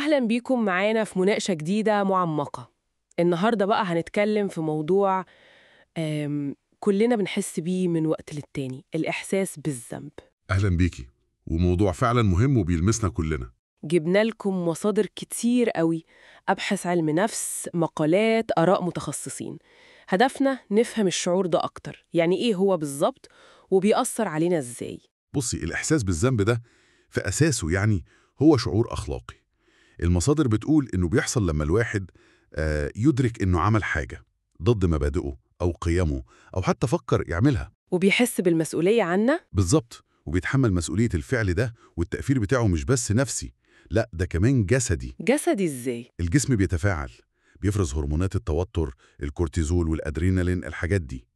أهلا بيكم معانا في مناقشة جديدة معمقة. النهاردة بقى هنتكلم في موضوع كلنا بنحس بيه من وقت للتاني، الإحساس بالذنب. أهلا بيكي. وموضوع فعلا مهم وبيلمسنا كلنا. جبنا لكم مصادر كتير قوي، أبحاث علم نفس، مقالات، آراء متخصصين. هدفنا نفهم الشعور ده أكتر، يعني إيه هو بالظبط وبيأثر علينا إزاي. بصي، الإحساس بالذنب ده في أساسه هو شعور أخلاقي. المصادر بتقول إنه بيحصل لما الواحد يدرك إنه عمل حاجة ضد مبادئه أو قيمه أو حتى فكر يعملها. وبيحس بالمسؤولية عنا. بالظبط، وبيتحمل مسؤولية الفعل ده، والتأثير بتاعه مش بس نفسي، لا ده كمان جسدي. جسدي إزاي؟ الجسم بيتفاعل، بيفرز هرمونات التوتر، الكورتيزول والأدرينالين، الحاجات دي.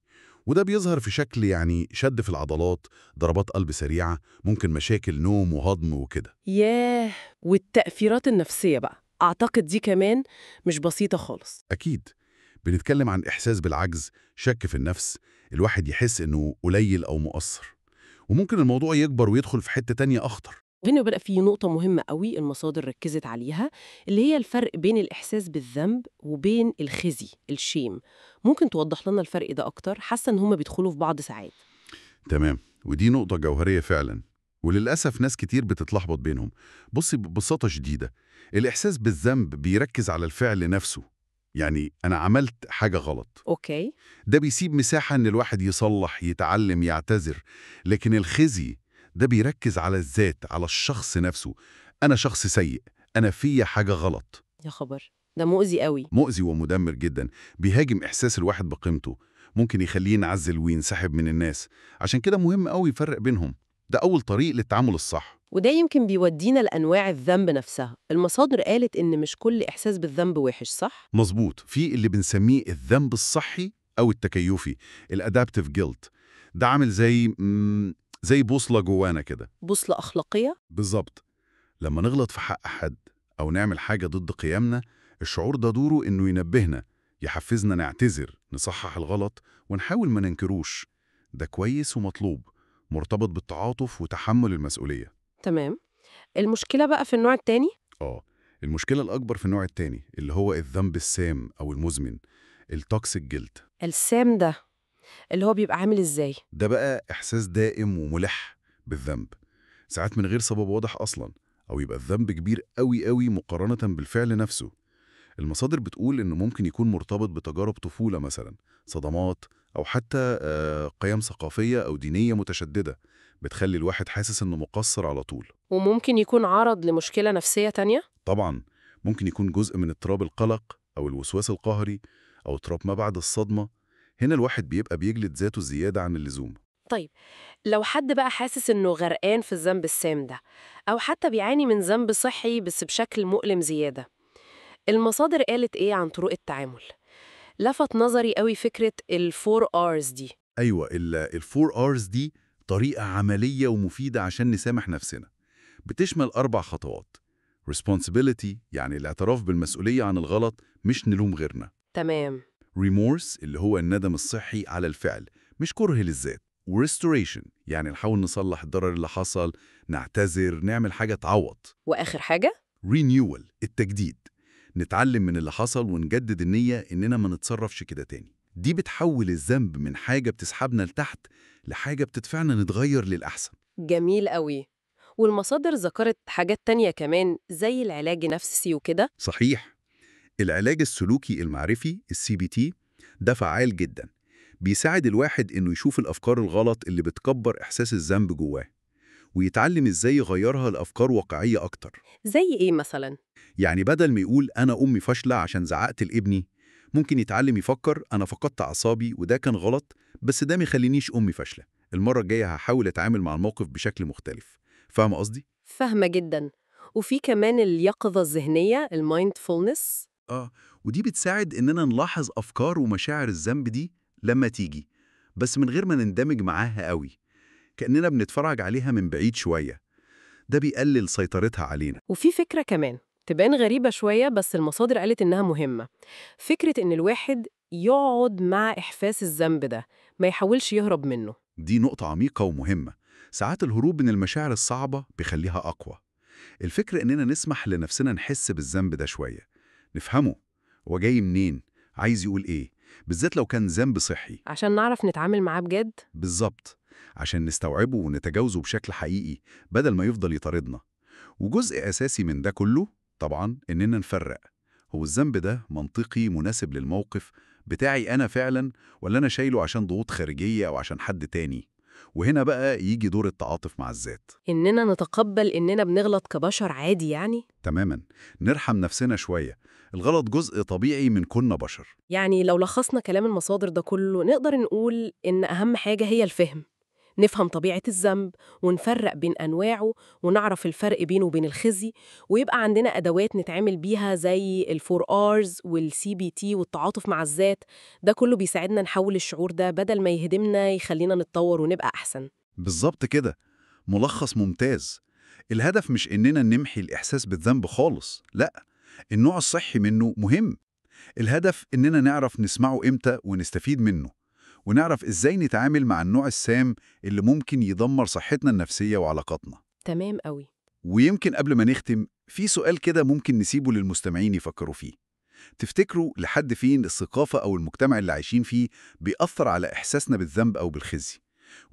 وده بيظهر في شكل شد في العضلات، ضربات قلب سريعة، ممكن مشاكل نوم وهضم وكده. ياه، والتأثيرات النفسية بقى أعتقد دي كمان مش بسيطة خالص. أكيد. بنتكلم عن إحساس بالعجز، شك في النفس، الواحد يحس إنه قليل أو مؤثر. وممكن الموضوع يكبر ويدخل في حتة تانية أخطر. هنا بقى في نقطة مهمة قوي المصادر ركزت عليها، اللي هي الفرق بين الإحساس بالذنب وبين الخزي الشيم. ممكن توضح لنا الفرق ده أكتر؟ حاسة إن هما بيدخلوا في بعض ساعات. تمام، ودي نقطة جوهرية فعلا، وللأسف ناس كتير بتتلخبط بينهم. بصي، ببساطة شديدة، الإحساس بالذنب بيركز على الفعل نفسه، يعني أنا عملت حاجة غلط. أوكي. ده بيسيب مساحة إن الواحد يصلح، يتعلم، يعتذر. لكن الخزي ده بيركز على الذات، على الشخص نفسه. أنا شخص سيء، أنا فيا حاجة غلط. يا خبر، ده مؤذي قوي. مؤذي ومدمر جدا، بيهاجم إحساس الواحد بقيمته، ممكن يخليه ينعزل وينسحب من الناس. عشان كده مهم قوي يفرق بينهم، ده أول طريق للتعامل الصح. وده يمكن بيودينا لأنواع الذنب نفسها. المصادر قالت إن مش كل إحساس بالذنب وحش، صح؟ مظبوط، في اللي بنسميه الذنب الصحي أو التكيفي، الأدابتيف جيلت. ده عامل زي بوصلة جوانا كده. بوصلة أخلاقية؟ بالظبط، لما نغلط في حق حد أو نعمل حاجة ضد قيمنا، الشعور ده دوره إنه ينبهنا، يحفزنا نعتذر، نصحح الغلط ونحاول ما ننكروش. ده كويس ومطلوب، مرتبط بالتعاطف وتحمل المسؤولية. تمام. المشكلة بقى في النوع التاني؟ المشكلة الأكبر في النوع التاني، اللي هو الذنب السام أو المزمن، التوكسيك جيلت. السام ده اللي هو بيبقى عامل إزاي؟ ده بقى إحساس دائم وملح بالذنب، ساعات من غير سبب واضح أصلاً، أو يبقى الذنب كبير قوي قوي مقارنة بالفعل نفسه. المصادر بتقول إنه ممكن يكون مرتبط بتجارب طفولة مثلا، صدمات، أو حتى قيم ثقافية أو دينية متشددة بتخلي الواحد حاسس إنه مقصر على طول. وممكن يكون عرض لمشكلة نفسية تانية؟ طبعا، ممكن يكون جزء من اضطراب القلق أو الوسواس القهري أو اضطراب ما بعد الصدمة. هنا الواحد بيبقى بيجلد ذاته زيادة عن اللزوم. طيب، لو حد بقى حاسس إنه غرقان في الذنب السام ده، أو حتى بيعاني من ذنب صحي بس بشكل مؤلم زيادة، المصادر قالت إيه عن طرق التعامل؟ لفت نظري قوي فكرة ال4 R's دي. أيوة، ال4 R's دي طريقة عملية ومفيدة عشان نسامح نفسنا. بتشمل 4 خطوات. responsibility، يعني الاعتراف بالمسؤولية عن الغلط، مش نلوم غيرنا. تمام. remorse، اللي هو الندم الصحي على الفعل، مش كره للذات. restoration، يعني نحاول نصلح الضرر اللي حصل، نعتذر، نعمل حاجة تعوض. وآخر حاجة؟ renewal، التجديد، نتعلم من اللي حصل ونجدد النية إننا ما نتصرفش كده تاني. دي بتحول الذنب من حاجة بتسحبنا لتحت لحاجة بتدفعنا نتغير للأحسن. جميل قوي. والمصادر ذكرت حاجات تانية كمان زي العلاج النفسي وكده. صحيح، العلاج السلوكي المعرفي CBT ده فعال جدا، بيساعد الواحد إنه يشوف الأفكار الغلط اللي بتكبر إحساس الذنب جواه، ويتعلم إزاي يغيرها لأفكار واقعية أكتر. زي إيه مثلا؟ يعني بدل ما يقول أنا أمي فاشلة عشان زعقت لابني، ممكن يتعلم يفكر أنا فقدت أعصابي وده كان غلط، بس ده ما يخلينيش أمي فاشلة. المرة الجاية هحاول أتعامل مع الموقف بشكل مختلف. فاهم قصدي؟ فاهمة جدا. وفي كمان اليقظة الذهنية المايندفولنس. ودي بتساعد إننا نلاحظ أفكار ومشاعر الذنب دي لما تيجي، بس من غير ما نندمج معاها قوي، كأننا بنتفرج عليها من بعيد شوية. ده بيقلل سيطرتها علينا. وفي فكرة كمان تبان غريبة شوية بس المصادر قالت إنها مهمة. فكرة إن الواحد يقعد مع إحساس الذنب ده، ما يحاولش يهرب منه. دي نقطة عميقة ومهمة. ساعات الهروب من المشاعر الصعبة بيخليها أقوى. الفكرة إننا نسمح لنفسنا نحس بالذنب ده شوية، نفهمه هو جاي منين، عايز يقول إيه، بالذات لو كان ذنب صحي. عشان نعرف نتعامل معاه بجد. بالظبط، عشان نستوعبه ونتجاوزه بشكل حقيقي بدل ما يفضل يطاردنا. وجزء أساسي من ده كله طبعا إننا نفرق، هو الذنب ده منطقي مناسب للموقف بتاعي أنا فعلا، ولا أنا شايله عشان ضغوط خارجية أو عشان حد تاني. وهنا بقى يجي دور التعاطف مع الذات. إننا نتقبل إننا بنغلط كبشر عادي يعني. تماما، نرحم نفسنا شوية، الغلط جزء طبيعي من كنا بشر. يعني لو لخصنا كلام المصادر ده كله نقدر نقول إن أهم حاجة هي الفهم، نفهم طبيعة الذنب ونفرق بين أنواعه ونعرف الفرق بينه وبين الخزي، ويبقى عندنا أدوات نتعامل بيها زي الفور آرز والCBT والتعاطف مع الذات. ده كله بيساعدنا نحول الشعور ده بدل ما يهدمنا يخلينا نتطور ونبقى أحسن. بالظبط كده، ملخص ممتاز. الهدف مش إننا نمحي الإحساس بالذنب خالص، لأ، النوع الصحي منه مهم. الهدف إننا نعرف نسمعه إمتى ونستفيد منه، ونعرف إزاي نتعامل مع النوع السام اللي ممكن يدمر صحتنا النفسية وعلاقاتنا. تمام قوي. ويمكن قبل ما نختم في سؤال كده ممكن نسيبه للمستمعين يفكروا فيه. تفتكروا لحد فين الثقافة أو المجتمع اللي عايشين فيه بيأثر على إحساسنا بالذنب أو بالخزي؟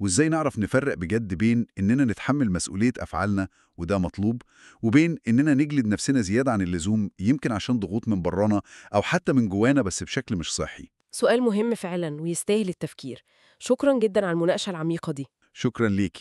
وإزاي نعرف نفرق بجد بين إننا نتحمل مسؤولية أفعالنا وده مطلوب، وبين إننا نجلد نفسنا زيادة عن اللزوم يمكن عشان ضغوط من برانا أو حتى من جوانا بس بشكل مش صحي؟ سؤال مهم فعلا ويستاهل التفكير. شكرا جدا على المناقشة العميقة دي. شكرا ليكي.